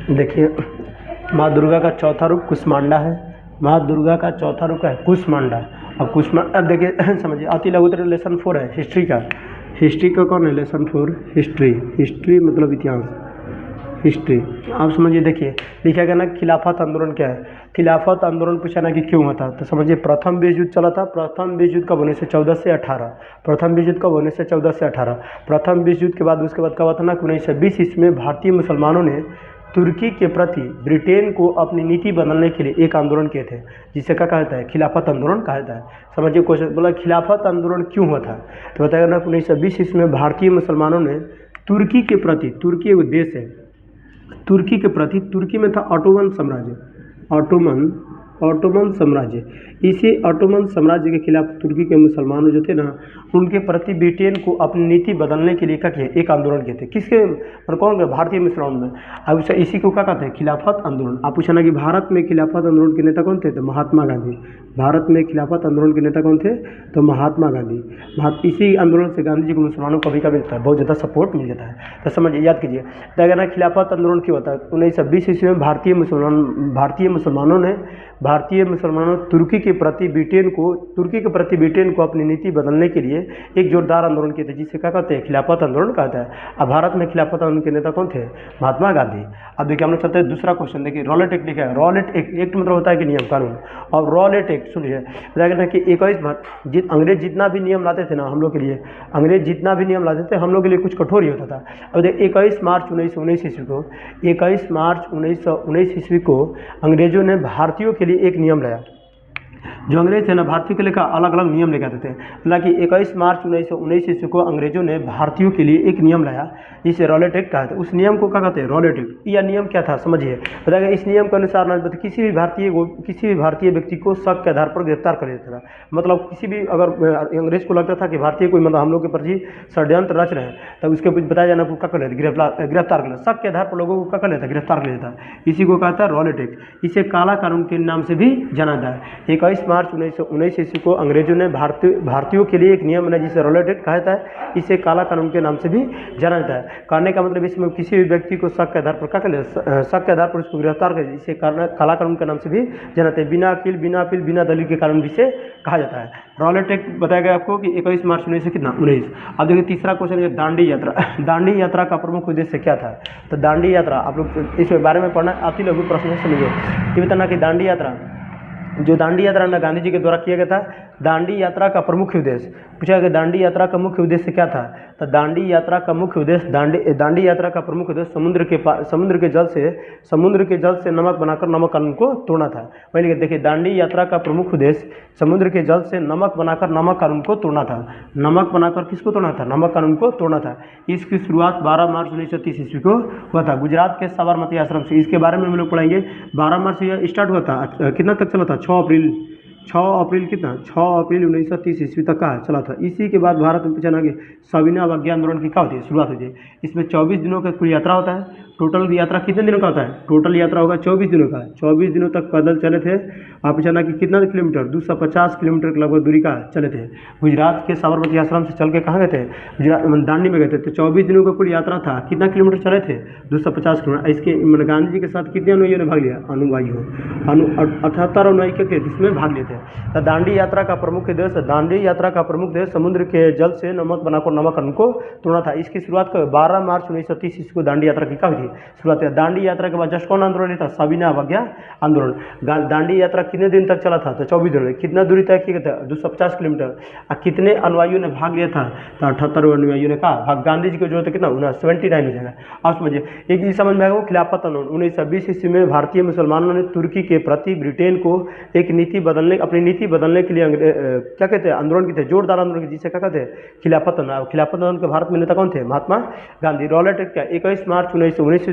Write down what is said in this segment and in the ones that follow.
देखिए, माँ दुर्गा का चौथा रूप कुष्मांडा है। माँ दुर्गा का चौथा रूप है कुष्मांडा। अब देखिए समझिए, अति लघुत्तर लेसन 4 है हिस्ट्री का। हिस्ट्री का कौन है? Lesson 4 history. हिस्ट्री मतलब इतिहास, हिस्ट्री। आप समझिए, देखिए लिखा गया ना, खिलाफत आंदोलन क्या है। खिलाफत आंदोलन पूछा ना कि क्यों हुआ था, तो समझिए प्रथम विश्व युद्ध चला था। प्रथम विश्व युद्ध कब होने से 14 से 18। प्रथम विश्व युद्ध कब होने से 14 से 18। प्रथम विश्व युद्ध के बाद उसके बाद क्या हुआ था ना कि 1920 ईस्वी में भारतीय मुसलमानों ने तुर्की के प्रति ब्रिटेन को अपनी नीति बदलने के लिए एक आंदोलन किए थे, जिसे क्या कहता है? खिलाफत आंदोलन कहता है। समझिए क्वेश्चन, बोला खिलाफत आंदोलन क्यों हुआ था, तो बताएगा ना 1920 ईस्वी में भारतीय मुसलमानों ने तुर्की के प्रति, तुर्की एक देश है, तुर्की के प्रति, तुर्की में था ऑटोमन साम्राज्य, ऑटोमन साम्राज्य। इसी ऑटोमन साम्राज्य के खिलाफ तुर्की के मुसलमानों जो थे ना, उनके प्रति ब्रिटेन को अपनी नीति बदलने के लिए क्या किया? एक आंदोलन किए थे। किसके और कौन के? भारतीय मुसलमानों में। अब इसी को क्या कहते हैं? खिलाफत आंदोलन। आप पूछा ना कि भारत में खिलाफत आंदोलन के नेता कौन थे? तो महात्मा गांधी। भारत में खिलाफत आंदोलन के नेता कौन थे? तो महात्मा गांधी। इसी आंदोलन से गांधी जी को मुसलमानों को कभी का मिलता है, बहुत ज़्यादा सपोर्ट मिल जाता है। तो समझिए, याद कीजिए, देखा ना खिलाफत आंदोलन क्यों होता है? 1920 ईस्वी में भारतीय मुसलमानों तुर्की के प्रति ब्रिटेन को अपनी नीति बदलने के लिए एक जोरदार आंदोलन किए थे, जिसे क्या कहते हैं? खिलाफत आंदोलन कहता है। अब भारत में खिलाफत आंदोलन के नेता कौन थे? महात्मा गांधी। अब देखिए हम लोग चलते हैं दूसरा क्वेश्चन। देखिए रॉलेट एक्ट लिखा है। रॉलेट एक्ट मतलब होता है कि नियम कानून। और रॉलेट एक्ट सुनिए, बताया ना कि 21 अंग्रेज जितना भी नियम लाते थे ना हम लोग के लिए, अंग्रेज जितना भी नियम लाते थे हम लोग के लिए कुछ कठोर ही होता था। अब देखिए 21 मार्च 1919 ईस्वी को, 21 मार्च 1919 ईस्वी को अंग्रेजों ने भारतीयों के लिए एक नियम लाया। जो अंग्रेज थे ना, भारतीयों के लिए अलग अलग नियम लेके आते थे। हालांकि 21 मार्च 1919 ईस्वी को अंग्रेजों ने भारतीयों के लिए एक नियम लाया, जिसे रॉलेट एक्ट कहा था। उस नियम को क्या कहते हैं? Rowlatt act. यह नियम क्या था समझिए, बताइए। इस नियम के अनुसार ना किसी भी भारतीय व्यक्ति को शक के आधार पर गिरफ्तार कर देता था। मतलब किसी भी, अगर अंग्रेज को लगता था कि भारतीय कोई मतलब हम लोग के प्रति षड्यंत्र रच रहे हैं, तब उसके कुछ बताया जाना को क्या कर लेते? गिरफ्तार कर लेता। शक के आधार पर लोगों को क्या कर लेता? गिरफ्तार कर लेता। इसी को कहता है रॉलेट एक्ट। इसे काला कानून के नाम से भी जाना जाता है। 21 मार्च 1919 ईस्वी को अंग्रेजों ने भारतीयों के लिए एक नियम बनाया, जिसे रॉलेट एक्ट कहा जाता है। इसे काला कानून के नाम से भी जाना जाता है। कहने का मतलब इसमें किसी भी व्यक्ति को शक के आधार पर क्या कर लेता? शक के आधार पर उसको गिरफ्तार कर, इसे काला कानून के नाम से भी जाना जाता है। बिना अपील, बिना दलील के कानून भी से कहा जाता है। रॉलेट एक्ट बताया गया आपको कि 21 मार्च 1919। अब देखिए तीसरा क्वेश्चन है दांडी यात्रा। दांडी यात्रा का प्रमुख उद्देश्य क्या था? तो दांडी यात्रा आप लोग इस बारे में पढ़ना, अति लघु प्रश्न समझिए। ये बताना कि दांडी यात्रा ना गांधी जी के द्वारा किया गया था। दांडी यात्रा का प्रमुख उद्देश्य पूछा गया, दांडी यात्रा का मुख्य उद्देश्य क्या था? तो दांडी यात्रा का मुख्य उद्देश्य, दांडी यात्रा का प्रमुख उद्देश्य समुद्र के जल से नमक बनाकर नमक कानून को तोड़ना था। वही देखिए, दांडी यात्रा का प्रमुख उद्देश्य समुद्र के जल से नमक बनाकर नमक कानून को तोड़ना था। नमक बनाकर किसको तोड़ना था? नमक कानून को तोड़ना था। इसकी शुरुआत 12 मार्च 1930 ईस्वी को हुआ था, गुजरात के साबरमती आश्रम से। इसके बारे में हम लोग पढ़ेंगे। 12 मार्च से यह स्टार्ट हुआ था, कितना तक चला था? 6 अप्रैल कितना? 6 अप्रैल 1930 ईस्वी तक का चला था। इसी के बाद भारत में पूछा कि सविनय अवज्ञा आंदोलन की क्या होती है? शुरुआत होती है। इसमें 24 दिनों का कुल यात्रा होता है। टोटल यात्रा कितने दिनों का होता है? टोटल यात्रा होगा 24 दिनों का। 24 दिनों तक पैदल चले थे। आप पूछा कि कितना किलोमीटर? 250 किलोमीटर के लगभग दूरी का चले थे। गुजरात के साबरमती आश्रम से चल के कहाँ गए थे? गुजरात दांडी में गए थे। तो 24 दिनों का कुल यात्रा था। कितना किलोमीटर चले थे? 250 किलोमीटर। इसके गांधी जी के साथ कितने अनुयायियों ने भाग लिया? 78 अनुयायी के इसमें भाग लिए थे। तो दांडी यात्रा का प्रमुख उद्देश्य समुद्र के जल से नमक बनाकर नमक कानून को तोड़ना था। इसकी शुरुआत 12 मार्च 1930 ईस्वी को दांडी यात्रा की क्या हुई? शुरुआत है। दांडी यात्रा के बाद जस्ट कौन आंदोलन था? सविनय अवज्ञा आंदोलन। दांडी यात्रा कितने दिन तक चला था? तो 24 दिन। कितना दूरी तय किया था? 250 किलोमीटर। और कितने अनुयायियों ने भाग लिया था? तो 78 अनुयायियों ने कहा। गांधी जी को जो कितना 79 हो जाएगा। आप समझिए, एक चीज समझ में आएगा, खिलाफत आंदोलन 1920 ईस्वी में भारतीय मुसलमानों ने तुर्की के प्रति ब्रिटेन को एक अपनी नीति बदलने के लिए क्या कहते हैं? आंदोलन किए थे, जोरदार आंदोलन, जिसे क्या कहते हैं? खिलाफत आंदोलन। खिलाफत आंदोलन के भारत में नेता कौन थे? महात्मा गांधी। रॉलेट एक्ट क्या? 21 मार्च 1919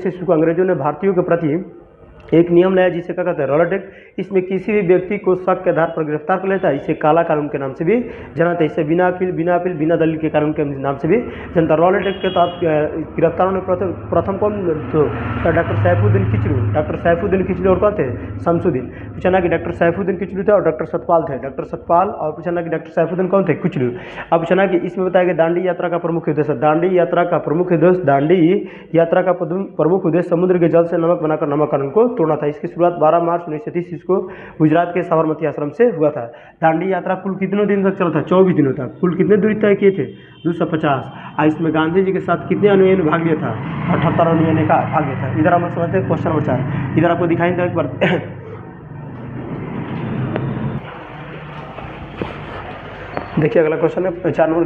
ईस्वी को अंग्रेजों ने भारतीयों के प्रति एक नियम लाया जिसे क्या कहते हैं रॉलेट एक्ट। इसमें किसी भी व्यक्ति को शक के आधार पर गिरफ्तार कर लेता है, इसे काला कानून के नाम से भी जाना जाता है। इसे बिना अपील बिना दलील के कानून के नाम से भी जनता। रॉलेट एक्ट के तहत गिरफ्तार होने प्रथम कौन तो डॉक्टर सैफुद्दीन किचलू और कौन थे शमसुद्दीन। पूछना कि डॉक्टर सैफुद्दीन किचलू थे और डॉक्टर सतपाल थे। डॉक्टर सतपाल और पूछना कि डॉक्टर सैफुद्दीन कौन थे किचलू। अब पूछना कि इसमें बताया गया दांडी यात्रा का प्रमुख उद्देश्य। दांडी यात्रा का प्रमुख उद्देश्य समुद्र के जल से नमक बनाकर नमक कानून को तोड़ना था। इसकी शुरुआत 12 मार्च 1930 को गुजरात के साबरमती आश्रम से हुआ था। दांडी यात्रा कुल कितने दिन तक चला था? 24 दिनों तक। कुल कितने दूरी तय किए थे? 250। इसमें गांधी जी के साथ कितने अनुयायी ने भाग लिया था? 78 अनुयायी ने भाग लिया था। इधर हम लोग समझते हैं क्वेश्चन नंबर 4। इधर आपको दिखाएंगे एक बार। देखिए अगला क्वेश्चन है 4 नंबर,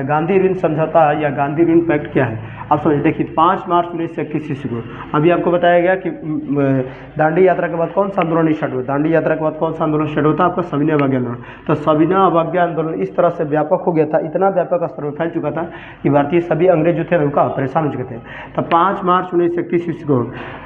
गांधी ऋण समझौता या गांधी ऋण पैक्ट क्या है? आप समझिए। देखिए 5 मार्च 1931 को अभी आपको बताया गया कि दांडी यात्रा के बाद कौन सा आंदोलन स्टार्ट हुआ? दांडी यात्रा के बाद कौन सा आंदोलन स्टार्ट होता है? आपका सविनय अवज्ञा आंदोलन। तो सविनय अवज्ञा आंदोलन इस तरह से व्यापक हो गया था, इतना व्यापक स्तर में फैल चुका था कि भारतीय सभी अंग्रेज जो थे उनका परेशान हो चुके थे। तो 5 मार्च 1931 को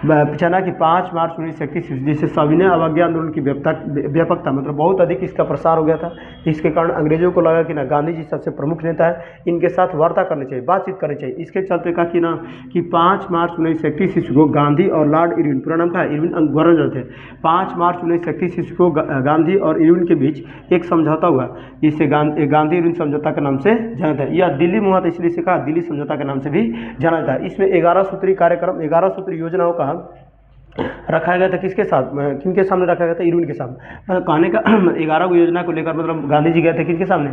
पूछना कि 5 मार्च 1931 जिससे सविनय अवज्ञा आंदोलन की व्यापकता मतलब बहुत अधिक इसका प्रसार हो गया था। इसके कारण अंग्रेजों को लगा कि ना गांधी जी सबसे प्रमुख नेता है, इनके साथ वार्ता करनी चाहिए, बातचीत करनी चाहिए। इसके चलते कहा कि ना कि 5 मार्च 1931 को गांधी और लॉर्ड इरविन, पूरा नाम था इरविन गवर्नर थे। 5 मार्च 1931 को गांधी और इरविन के बीच एक समझौता हुआ, जिसे गांधी इरविन समझौता के नाम से जाना था। यह दिल्ली में हुआ था, इसलिए से कहा दिल्ली समझौता के नाम से भी जाना था। इसमें 11 सूत्री कार्यक्रम 11 सूत्री योजनाओं का रखा गया था। किसके साथ, किनके सामने रखा गया था? इरविन के सामने। कहने का 11 योजना को लेकर मतलब गांधी जी गए थे किनके सामने?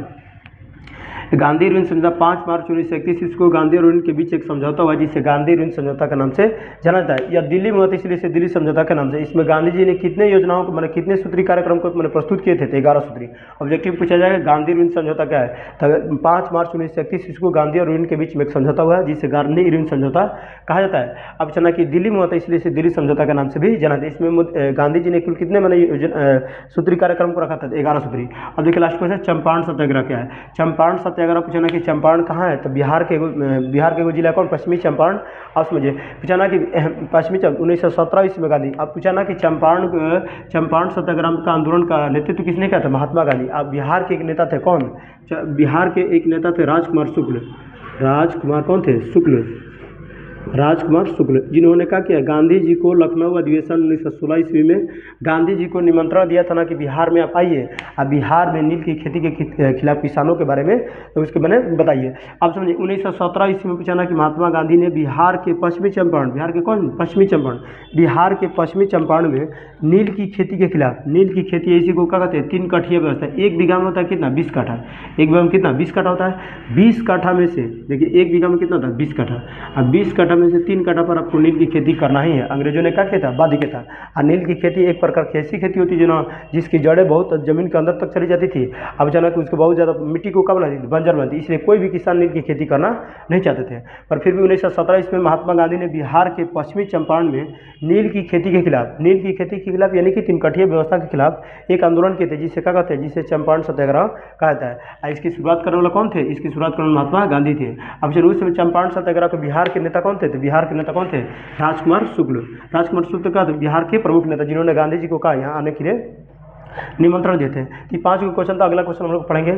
गांधी इरविन समझौता। 5 मार्च 1931 को गांधी और इरविन के बीच एक समझौता हुआ, जिसे गांधी इरविन समझौता के नाम से जाना जाता है। यह दिल्ली में हुआ था, इसलिए से दिल्ली समझौता के नाम से। इसमें गांधी जी ने कितने योजनाओं को मतलब कितने सूत्री कार्यक्रम को मैंने प्रस्तुत किए थे? 11 सूत्री। ऑब्जेक्टिव पूछा जाएगा गांधी इरविन समझौता क्या है? तो 5 मार्च 1931 को गांधी और इरविन के बीच में एक समझौता हुआ, जिसे गांधी इरविन समझौता कहा जाता है। अब चना कि दिल्ली में हुआ था, इसलिए से दिल्ली समझौता के नाम से भी जाना था। इसमें गांधी जी ने कुल कितने मैंने सूत्री कार्यक्रम को रखा था? 11 सूत्री। अब देखिए लास्ट क्वेश्चन, चंपारण सत्याग्रह क्या है? चंपारण सत्याग्रह पूछना कि चंपारण कहाँ है? तो बिहार के एगो जिला कौन? पश्चिमी चंपारण। आप समझिए। पूछना कि पश्चिमी 1917 ईस्वी में गांधी। अब पूछना कि चंपारण सत्याग्रह का आंदोलन का नेतृत्व किसने किया था? महात्मा गांधी। अब बिहार के एक नेता थे कौन? बिहार के एक नेता थे राजकुमार शुक्ल। राजकुमार कौन थे? शुक्ल। राजकुमार शुक्ल, जिन्होंने क्या किया? गांधी जी को लखनऊ अधिवेशन 1916 ईस्वी में गांधी जी को निमंत्रण दिया था ना कि बिहार में आप आइए, अब बिहार में नील की खेती के खिलाफ किसानों के बारे में तो उसके बारे में बताइए। आप समझिए 1917 ईस्वी में पूछा ना कि महात्मा गांधी ने बिहार के पश्चिमी चंपारण, बिहार के कौन? पश्चिमी चंपारण, बिहार के पश्चिमी चंपारण में नील की खेती के खिलाफ, नील की खेती इसी को क्या कहते हैं? 3 कठिया व्यवस्था। एक बीघा में होता है कितना? 20 काठा। एक बीघा में कितना? 20 काठा होता है। 20 काठा में से देखिए एक बीघा में कितना होता है? 20 काठा। अब 20 काठा में से 3 काठा पर आपको नील की खेती करना ही है। अंग्रेजों ने क्या किया था? बाध्य किया था। और नील की खेती एक प्रकार की ऐसी खेती होती है जिसकी जड़ें बहुत जमीन के अंदर तक चली जाती थी। अब जाना कि उसको बहुत ज़्यादा मिट्टी को क्या बनाती थी? बंजर बनाती, इसलिए कोई भी किसान नील की खेती करना नहीं चाहते थे। पर फिर भी 1917 ईस्वी में महात्मा गांधी ने बिहार के पश्चिमी चंपारण में नील की खेती के खिलाफ यानी कि 3 कठिया व्यवस्था के खिलाफ एक आंदोलन किए थे, जिसे क्या कहते हैं? जिसे चंपारण सत्याग्रह कहा जाता है। इसकी शुरुआत करने वाला कौन थे? इसकी शुरुआत करने वाले महात्मा गांधी थे। अब चलो उस समय चंपारण सत्याग्रह के बिहार के नेता कौन थे? तो बिहार के नेता कौन थे? राजकुमार शुक्ल। राजकुमार शुक्ल का बिहार के प्रमुख नेता, जिन्होंने गांधी जी को कहा यहाँ आने के लिए निमंत्रण दिए थे। 5 क्वेश्चन था। अगला क्वेश्चन हम लोग पढ़ेंगे